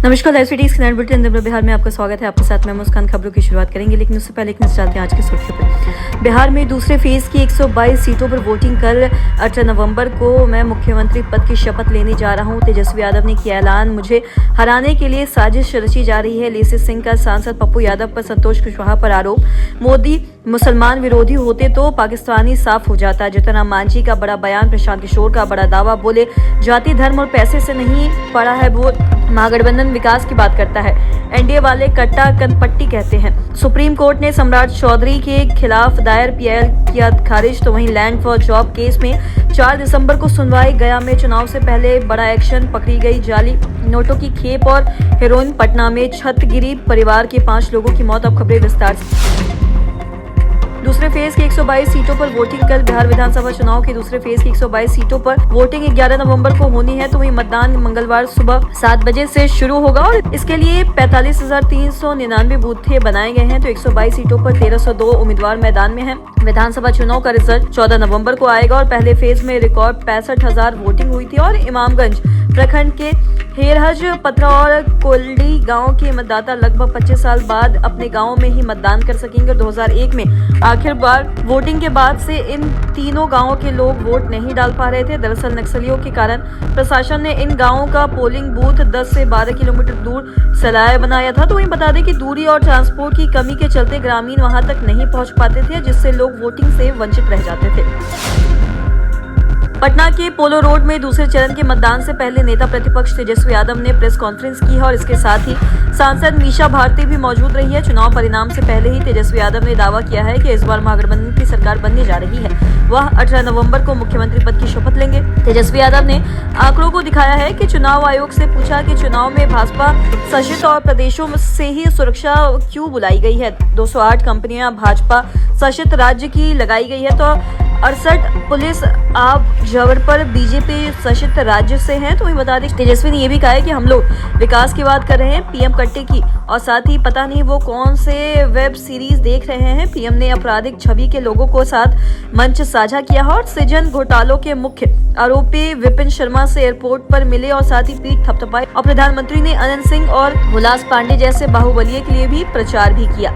नमस्कार, live city scanner bulletin Bihar में आपका स्वागत है। आपके साथ मैं मुस्कान। खबरों की शुरुआत करेंगे, लेकिन उससे पहले एक नजर डालते हैं आज की सुर्खियों पर। बिहार में दूसरे फेज की 122 सीटों पर वोटिंग कल 18 नवंबर को मैं मुख्यमंत्री पद की शपथ लेने जा रहा हूं। तेजस्वी यादव ने किया ऐलान, मुझे हराने के लिए साजिश रची जा रही है। लेसी सिंह का सांसद पप्पू यादव पर संतोष कुशवाहा पर आरोप, मोदी मुसलमान विरोधी होते तो पाकिस्तानी साफ हो जाता। जीतन राम मांझी का बड़ा बयान, प्रशांत किशोर का बड़ा दावा, बोले जाति धर्म और पैसे से नहीं पड़ा है वोट, महागठबंधन विकास की बात करता है। एनडीए वाले कट्टा कनपट्टी कहते हैं। सुप्रीम कोर्ट ने सम्राट चौधरी के खिलाफ दायर पीआईएल किया खारिज। तो वहीं लैंड फॉर जॉब केस में 4 दिसंबर को सुनवाई। गया में चुनाव से पहले बड़ा एक्शन, पकड़ी गई जाली नोटों की खेप और हेरोइन। पटना में छत गिरी, परिवार के 5 लोगों की मौत। अब खबरें विस्तार से। दूसरे फेज की 122 सीटों पर वोटिंग कल। बिहार विधानसभा चुनाव के दूसरे फेज की 122 सीटों पर वोटिंग 11 नवंबर को होनी है। तो वहीं मतदान मंगलवार सुबह 7 बजे से शुरू होगा और इसके लिए 45,399 बूथ बनाए गए हैं। तो 122 सीटों पर 1302 उम्मीदवार मैदान में हैं। विधानसभा चुनाव का रिजल्ट 14 नवंबर को आएगा और पहले फेज में रिकॉर्ड 65,000 वोटिंग हुई थी और इमामगंज प्रखंड के हेरहज, पथरा और कोल्डी गांव के मतदाता लगभग 25 साल बाद अपने गांव में ही मतदान कर सकेंगे। 2001 में आखिर बार वोटिंग के बाद से इन तीनों गांवों के लोग वोट नहीं डाल पा रहे थे। दरअसल नक्सलियों के कारण प्रशासन ने इन गांवों का पोलिंग बूथ 10 से 12 किलोमीटर दूर सलाया बनाया था। तो वहीं बता दें कि दूरी और ट्रांसपोर्ट की कमी के चलते ग्रामीण वहां तक नहीं पहुंच पाते थे, जिससे लोग वोटिंग से वंचित रह जाते थे। पटना के पोलो रोड में दूसरे चरण के मतदान से पहले नेता प्रतिपक्ष तेजस्वी यादव ने प्रेस कॉन्फ्रेंस की है और इसके साथ ही सांसद मीशा भारती भी मौजूद रही है। चुनाव परिणाम से पहले ही तेजस्वी यादव ने दावा किया है कि इस बार महागठबंधन की सरकार बनने जा रही है। वह 18 नवंबर को मुख्यमंत्री पद की शपथ लेंगे। तेजस्वी यादव ने आंकड़ों को दिखाया है कि चुनाव आयोग से पूछा कि चुनाव में भाजपा शासित और प्रदेशों से ही सुरक्षा क्यों बुलाई गई है। 208 कंपनियां भाजपा शासित राज्य की लगाई गई है, तो 68 पुलिस आप जवर पर बीजेपी शासित राज्य से हैं। तो वही बता दें, तेजस्वी ने यह भी कहा है कि हम लोग विकास की बात कर रहे हैं, पीएम कट्टे की, और साथ ही पता नहीं वो कौन से वेब सीरीज देख रहे हैं। पीएम ने आपराधिक छवि के लोगों को साथ मंच साझा किया और सृजन घोटालों के मुख्य आरोपी विपिन शर्मा से एयरपोर्ट पर मिले और साथ ही पीठ थपथपाई। और प्रधानमंत्री ने अनंत सिंह और हुलास पांडे जैसे बाहुबलियों के लिए भी प्रचार भी किया।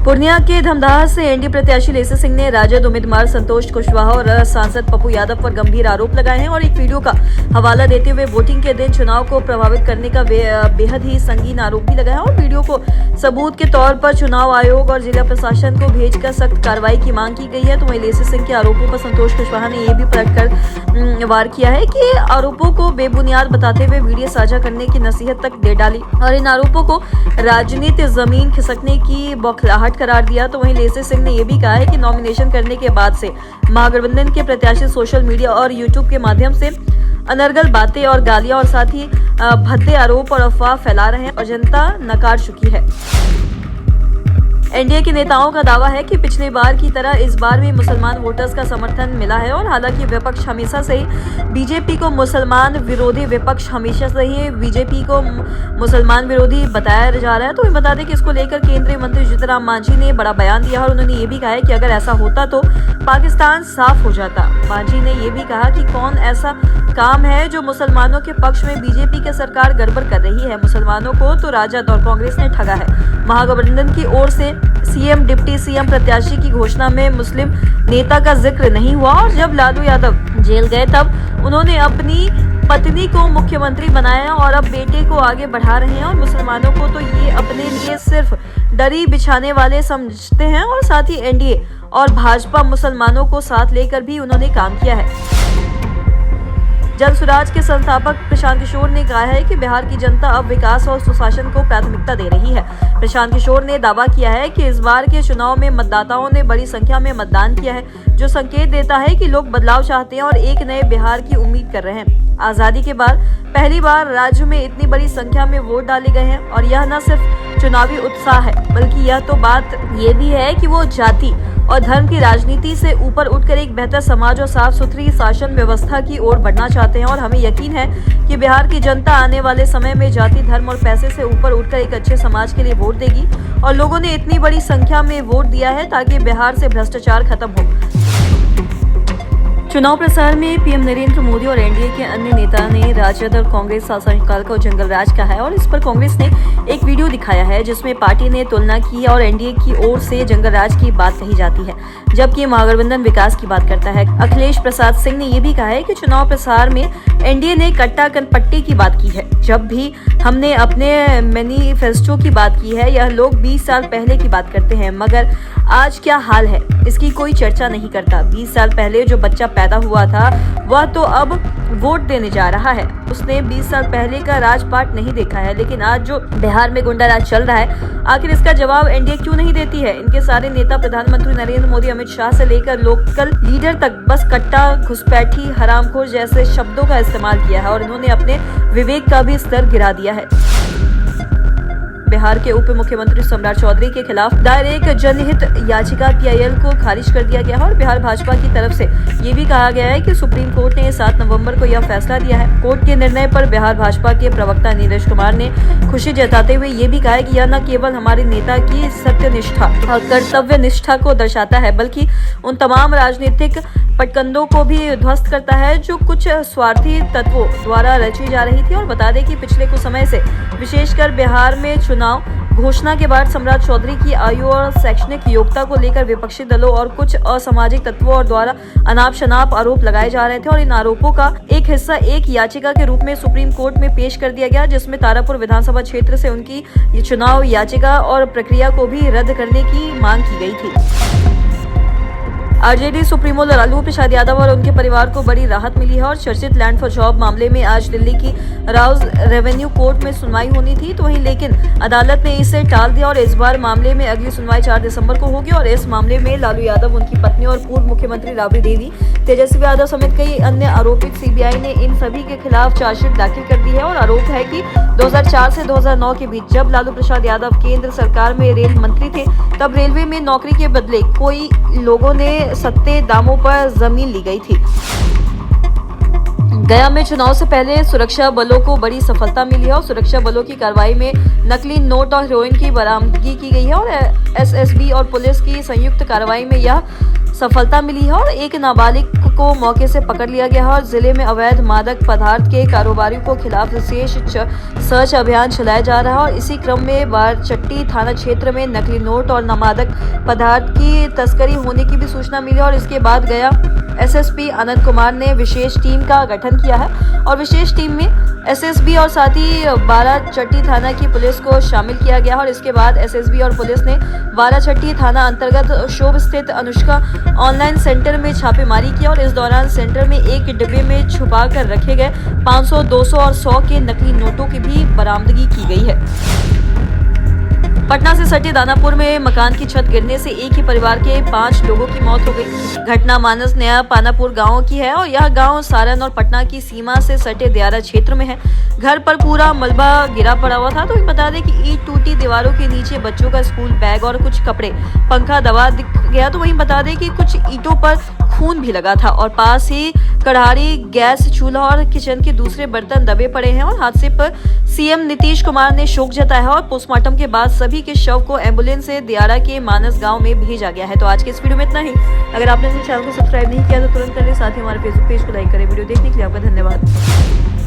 पूर्णिया के धमदाहा से एनडीए प्रत्याशी लेसी सिंह ने राजद उम्मीदवार संतोष कुशवाहा और सांसद पप्पू यादव पर गंभीर आरोप लगाए हैं और एक वीडियो का हवाला देते हुए वोटिंग के दिन चुनाव को प्रभावित करने का बेहद ही संगीन आरोप भी लगाया और वीडियो को सबूत के तौर पर चुनाव आयोग और जिला प्रशासन को भेजकर सख्त कार्रवाई की मांग की गई है। तो वहीं लेसी सिंह के आरोपों पर संतोष कुशवाहा ने यह भी पलटकर वार किया है कि आरोपों को बेबुनियाद बताते हुए वीडियो साझा करने की नसीहत तक दे डाली और इन आरोपों को राजनीतिक जमीन खिसकने की बौखलाहट करार दिया। तो वहीं लेसी सिंह ने यह भी कहा है कि नॉमिनेशन करने के बाद से महागठबंधन के प्रत्याशी सोशल मीडिया और यूट्यूब के माध्यम से अनर्गल बातें और गालियां और साथ ही भद्दे आरोप और अफवाह फैला रहे हैं और जनता नकार चुकी है। एनडीए के नेताओं का दावा है कि पिछली बार की तरह इस बार भी मुसलमान वोटर्स का समर्थन मिला है और हालांकि विपक्ष हमेशा से ही बीजेपी को मुसलमान विरोधी बीजेपी को मुसलमान विरोधी बताया जा रहा है। तो बता दें कि इसको लेकर केंद्रीय मंत्री जीतन राम मांझी ने बड़ा बयान दिया और उन्होंने ये भी कहा है कि अगर ऐसा होता तो पाकिस्तान साफ हो जाता। मांझी ने यह भी कहा कि कौन ऐसा काम है जो मुसलमानों के पक्ष में बीजेपी की सरकार गड़बड़ कर रही है। मुसलमानों को तो राजद और कांग्रेस ने ठगा है। महागठबंधन की ओर से सीएम डिप्टी सीएम प्रत्याशी की घोषणा में मुस्लिम नेता का जिक्र नहीं हुआ और जब लालू यादव जेल गए तब उन्होंने अपनी पत्नी को मुख्यमंत्री बनाया और अब बेटे को आगे बढ़ा रहे हैं और मुसलमानों को तो ये अपने लिए सिर्फ डरी बिछाने वाले समझते हैं और साथ ही एनडीए और भाजपा मुसलमानों को साथ लेकर भी उन्होंने काम किया है। जन स्वराज के संस्थापक प्रशांत किशोर ने कहा है कि बिहार की जनता अब विकास और सुशासन को प्राथमिकता दे रही है। प्रशांत किशोर ने दावा किया है कि इस बार के चुनाव में मतदाताओं ने बड़ी संख्या में मतदान किया है, जो संकेत देता है कि लोग बदलाव चाहते हैं और एक नए बिहार की उम्मीद कर रहे हैं। आजादी के बाद पहली बार राज्य में इतनी बड़ी संख्या में वोट डाले गए हैं और यह न सिर्फ चुनावी उत्साह है, बल्कि यह तो बात ये भी है कि वो जाति और धर्म की राजनीति से ऊपर उठकर एक बेहतर समाज और साफ सुथरी शासन व्यवस्था की ओर बढ़ना चाहते हैं और हमें यकीन है कि बिहार की जनता आने वाले समय में जाति धर्म और पैसे से ऊपर उठकर एक अच्छे समाज के लिए वोट देगी और लोगों ने इतनी बड़ी संख्या में वोट दिया है ताकि बिहार से भ्रष्टाचार खत्म हो। चुनाव प्रसार में पीएम नरेंद्र मोदी और एनडीए के अन्य नेता ने राजद और कांग्रेस शासनकाल को जंगल राज कहा है और इस पर कांग्रेस ने एक वीडियो दिखाया है जिसमें पार्टी ने तुलना की और एनडीए की ओर से जंगल राज की बात कही जाती है, जबकि महागठबंधन विकास की बात करता है। अखिलेश प्रसाद सिंह ने यह भी कहा है कि चुनाव प्रसार में एनडीए ने कट्टा कनपट्टी की बात की है। जब भी हमने अपने मैनिफेस्टो की बात की है, यह लोग 20 साल पहले की बात करते हैं, मगर आज क्या हाल है इसकी कोई चर्चा नहीं करता। 20 साल पहले जो बच्चा पैदा हुआ था वह तो अब वोट देने जा रहा है, उसने 20 साल पहले का राजपाट नहीं देखा है। लेकिन आज जो बिहार में गुंडा राज चल रहा है, आखिर इसका जवाब एनडीए क्यों नहीं देती है? इनके सारे नेता प्रधानमंत्री नरेंद्र मोदी, अमित शाह से लेकर लोकल लीडर तक बस कट्टा, घुसपैठी, हरामखोर जैसे शब्दों का इस्तेमाल किया है और इन्होंने अपने विवेक का भी स्तर गिरा दिया है। बिहार के उप मुख्यमंत्री सम्राट चौधरी के खिलाफ दायर एक जनहित याचिका पीआईएल को खारिज कर दिया गया है और बिहार भाजपा की तरफ से ये भी कहा गया है कि सुप्रीम कोर्ट ने 7 नवंबर को यह फैसला दिया है। कोर्ट के निर्णय पर बिहार भाजपा के प्रवक्ता नीरज कुमार ने खुशी जताते हुए ये भी कहा है कि यह न केवल हमारे नेता की सत्यनिष्ठा और कर्तव्य निष्ठा को दर्शाता है, बल्कि उन तमाम राजनीतिक पटकंदों को भी ध्वस्त करता है जो कुछ स्वार्थी तत्वों द्वारा रची जा रही थी। और बता दें कि पिछले कुछ समय से विशेषकर बिहार में चुनाव घोषणा के बाद सम्राट चौधरी की आयु और शैक्षणिक योग्यता को लेकर विपक्षी दलों और कुछ असामाजिक तत्वों और द्वारा अनाप शनाप आरोप लगाए जा रहे थे और इन आरोपों का एक हिस्सा एक याचिका के रूप में सुप्रीम कोर्ट में पेश कर दिया गया, जिसमें तारापुर विधानसभा क्षेत्र से उनकी ये चुनाव याचिका और प्रक्रिया को भी रद्द करने की मांग की गई थी। आरजेडी सुप्रीमो लालू प्रसाद यादव और उनके परिवार को बड़ी राहत मिली है और चर्चित लैंड फॉर जॉब मामले में आज दिल्ली की राउज रेवेन्यू कोर्ट में सुनवाई होनी थी, तो वहीं लेकिन अदालत ने इसे टाल दिया और इस बार मामले में अगली सुनवाई 4 दिसंबर को होगी। और इस मामले में लालू यादव, उनकी पत्नी और पूर्व मुख्यमंत्री राबड़ी देवी, तेजस्वी यादव समेत कई अन्य आरोपित सीबीआई ने इन सभी के खिलाफ चार्जशीट दाखिल कर दी है। और आरोप है कि 2004 से 2009 के बीच जब लालू प्रसाद यादव केंद्र सरकार में रेल मंत्री थे, तब रेलवे में नौकरी के बदले कोई लोगों ने सस्ते दामों पर जमीन ली गई थी। गया में चुनाव से पहले सुरक्षा बलों को बड़ी सफलता मिली है और सुरक्षा बलों की कार्रवाई में नकली नोट और हेरोइन की बरामदगी की गई है और एसएसबी और पुलिस की संयुक्त कार्रवाई में यह सफलता मिली है और एक नाबालिग को मौके से पकड़ लिया गया है और जिले में अवैध मादक पदार्थ के कारोबारियों को खिलाफ विशेष सर्च अभियान चलाया जा रहा है। और इसी क्रम में बारचट्टी थाना क्षेत्र में नकली नोट और मादक पदार्थ की तस्करी होने की भी सूचना मिली और इसके बाद गया एसएसपी आनंद कुमार ने विशेष टीम का गठन किया है और विशेष टीम में एसएसबी और साथ ही बाराचट्टी थाना की पुलिस को शामिल किया गया और इसके बाद एसएसबी और पुलिस ने बाराचट्टी थाना अंतर्गत शोभ स्थित अनुष्का ऑनलाइन सेंटर में छापेमारी की और इस दौरान सेंटर में एक डिब्बे में छुपा कर रखे गए 500, 200 और 100 के नकली नोटों की भी बरामदगी की गई है। पटना से सटे दानापुर में मकान की छत गिरने से एक ही परिवार के 5 लोगों की मौत हो गई। घटना मानस नया पानापुर गांव की है और यह गांव सारण और पटना की सीमा से सटे दियारा क्षेत्र में है। घर पर पूरा मलबा गिरा पड़ा हुआ था, तो बता दें कि ईंट टूटी दीवारों के नीचे बच्चों का स्कूल बैग और कुछ कपड़े, पंखा, दवा दिख गया। तो वहीं बता दें कि कुछ ईंटों पर खून भी लगा था और पास ही कढ़ाई, गैस चूल्हा और किचन के दूसरे बर्तन दबे पड़े हैं। और हादसे पर सीएम नीतीश कुमार ने शोक जताया है और पोस्टमार्टम के बाद सभी के शव को एम्बुलेंस से दियारा के मानस गांव में भेजा गया है। तो आज के इस वीडियो में इतना ही। अगर आपने इस चैनल को सब्सक्राइब नहीं किया तो तुरंत करें, साथ ही हमारे फेसबुक पेज को लाइक करें। वीडियो देखने के लिए आपका धन्यवाद।